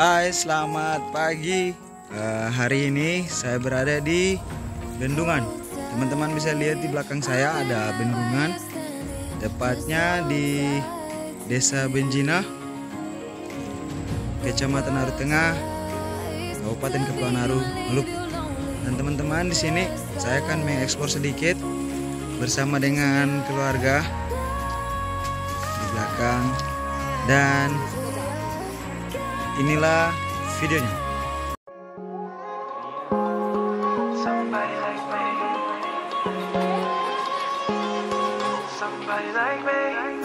Hai, selamat pagi. Hari ini saya berada di Bendungan. Teman-teman bisa lihat di belakang saya ada Bendungan, tepatnya di Desa Benjina, kecamatan Aru Tengah, Kabupaten Kepulauan Aru. Dan teman-teman, di sini saya akan mengeksplor sedikit bersama dengan keluarga di belakang, dan inilah videonya.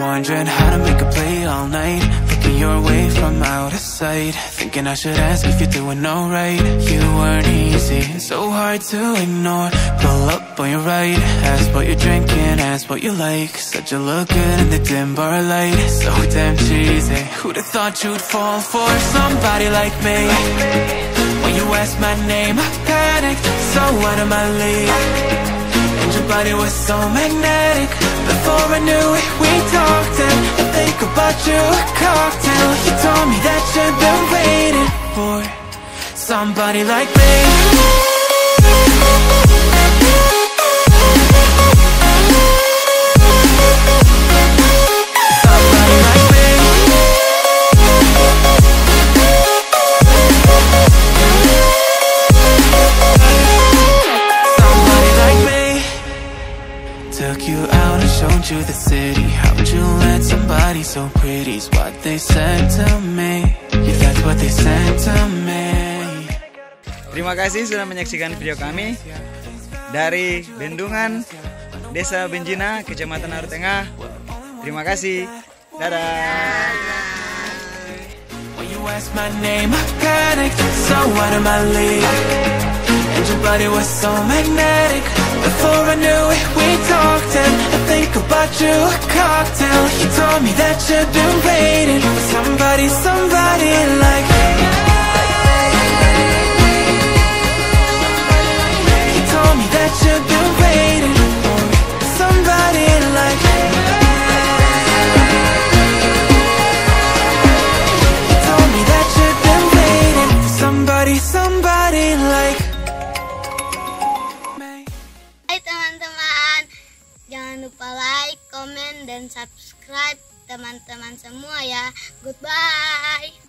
Wondering how to make a play all night, looking your way from out of sight, thinking I should ask if you're doing alright. You weren't easy, so hard to ignore. Pull up on your right, ask what you're drinking, ask what you like. Said you look good in the dim bar light, so damn cheesy. Who'd have thought you'd fall for somebody like me? When you asked my name, I panicked, so out of my league. And your body was so magnetic. Before I knew it, we talked, and I think about you a cocktail. You told me that you've been waiting for somebody like me. Took you out and showed you the city. How'd you let somebody so pretty's what they said to me? Yeah, that's what they said to me. Terima kasih sudah menyaksikan video kami dari Bendungan, Desa Benjina, Kecamatan Aru Tengah. Terima kasih. Dadah. When you asked my name, I panicked, so out of my league. And your body was so magnetic. Before I knew it, we talked, and I think about you a cocktail. You told me that you've been waiting for somebody like me. You told me that you've been waiting for somebody like me. You told me that you've been waiting for somebody like me. Hai teman-teman, jangan lupa like, komen, dan subscribe teman-teman semua ya. Goodbye.